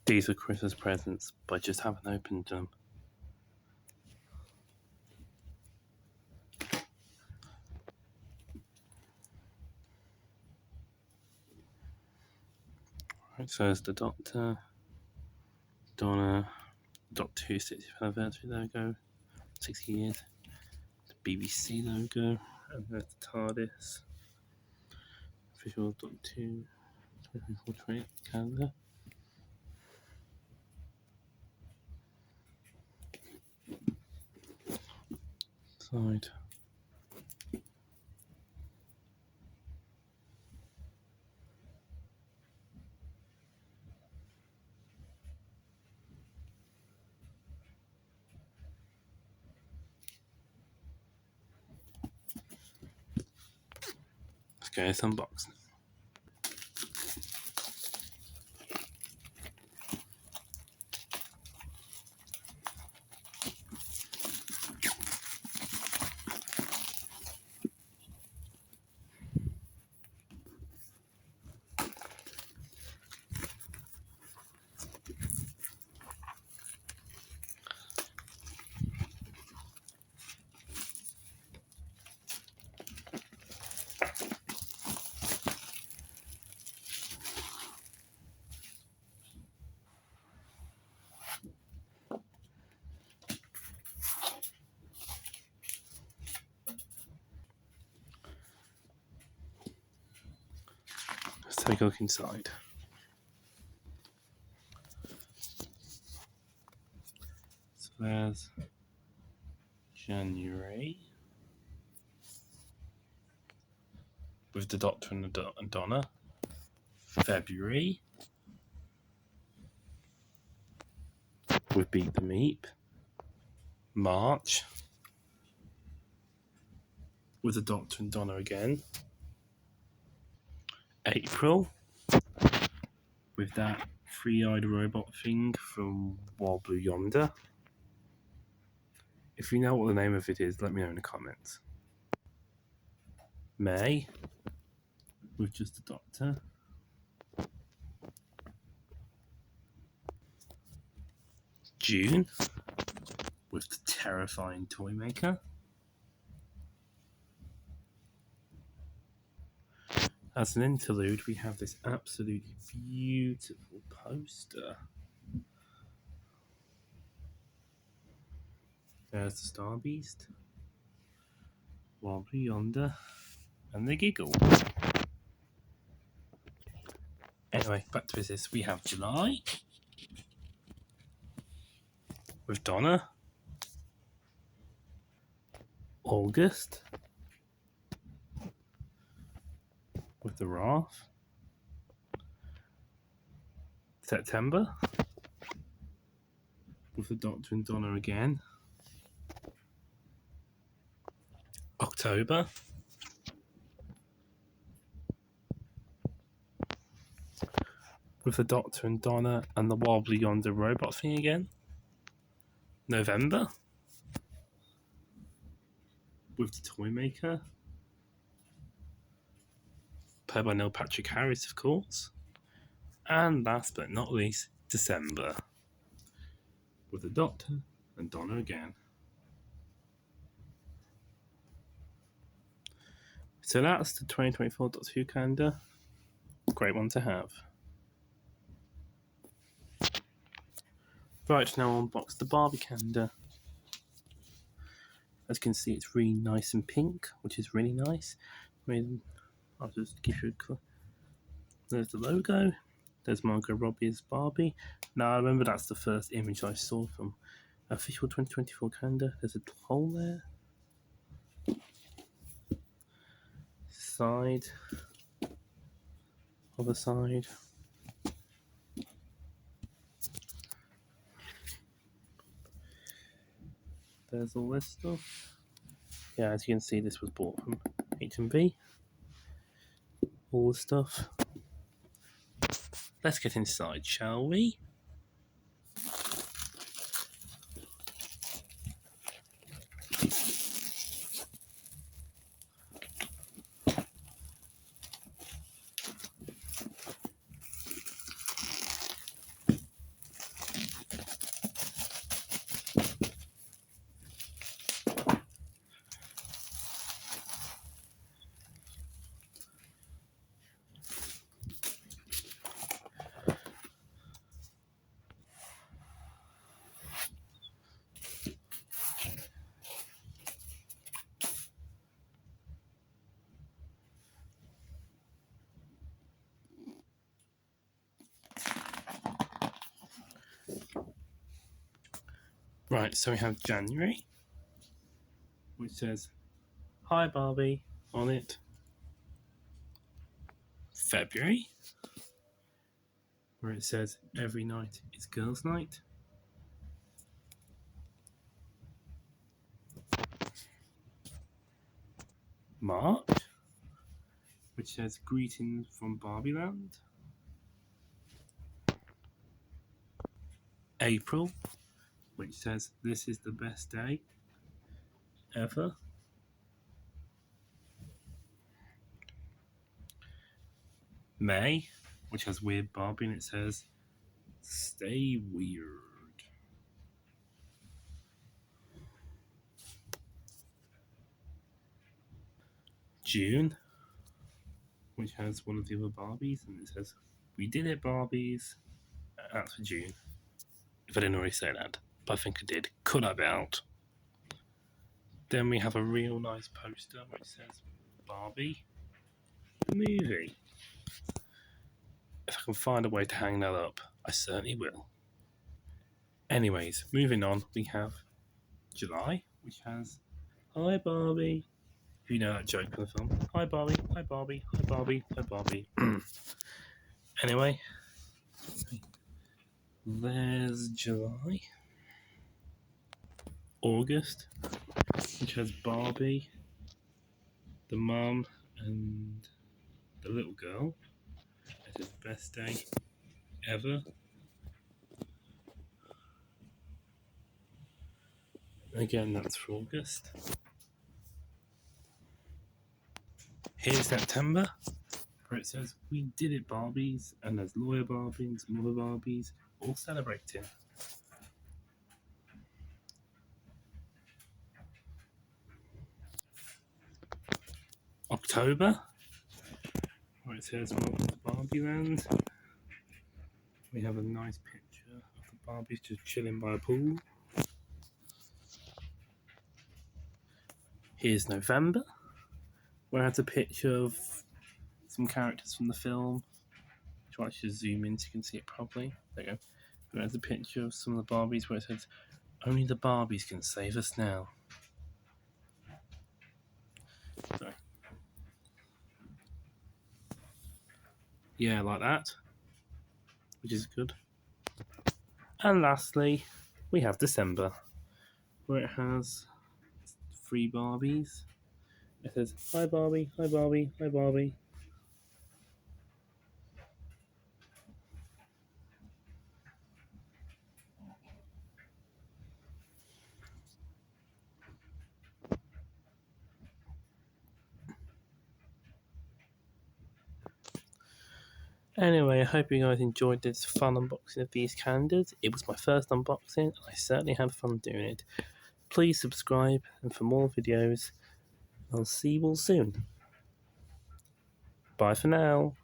These were Christmas presents, but I just haven't opened them. Right, so there's the Doctor, Donna, Doctor Who 60th anniversary logo, 60 years, the BBC logo, and there's the TARDIS, official Doctor Who 2024 calendar. Side. Okay, let's unbox it. Let's take a look inside. So there's January with the Doctor and Donna. February with Beat the Meep. March with the Doctor and Donna again. April with that three-eyed robot thing from Wild Blue Yonder. If you know what the name of it is, let me know in the comments. May with just the Doctor. June with the terrifying toy maker. As an interlude, we have this absolutely beautiful poster. There's the Star Beast, Wild Blue Yonder, and the Giggle. Anyway, back to business. We have July with Donna. August with the Wrath. September with the Doctor and Donna again. October with the Doctor and Donna and the Wild Blue Yonder robot thing again. November with the toy maker, played by Neil Patrick Harris, of course. And last but not least, December with the Doctor and Donna again. So that's the 2024 Doctor Who calendar. Great one to have. Right, now I'll unbox the Barbie calendar. As you can see, it's really nice and pink, which is really nice. I'll just give you a clue. There's the logo. There's Margot Robbie as Barbie. Now, I remember that's the first image I saw from official 2024 calendar. There's a hole there. Side. Other side. There's all this stuff. Yeah, as you can see, this was bought from H&B. All the stuff. Let's get inside, shall we? Right, so we have January, which says, "Hi Barbie" on it. February, where it says, "Every night is girls' night." March, which says, "Greetings from Barbie Land." April, which says, "This is the best day ever." May, which has Weird Barbie, and it says, "Stay weird." June, which has one of the other Barbies, and it says, "We did it, Barbies." That's for June. If I didn't already say that, but I think I did. Cut that out. Then we have a real nice poster which says, "Barbie the movie." If I can find a way to hang that up, I certainly will. Anyways, moving on, we have July, which has, "Hi Barbie." If you know that joke from the film. "Hi Barbie, hi Barbie, hi Barbie, hi Barbie." Anyway, there's July. August, which has Barbie, the mum, and the little girl. It is the best day ever. Again, that's for August. Here's September, where it says, "We did it, Barbies," and there's lawyer Barbies, mother Barbies, all celebrating. October, where it says, "Welcome to Barbie Land." We have a nice picture of the Barbies just chilling by a pool. Here's November, where I have a picture of some characters from the film. Which I'll actually zoom in so you can see it properly. There you go. There's a picture of some of the Barbies where it says, "Only the Barbies can save us now." So, yeah, like that, which is good. And lastly, we have December, where it has 3 Barbies. It says, "Hi Barbie, hi Barbie, hi Barbie." Anyway, I hope you guys enjoyed this fun unboxing of these calendars. It was my first unboxing, and I certainly had fun doing it. Please subscribe, and for more videos, I'll see you all soon. Bye for now.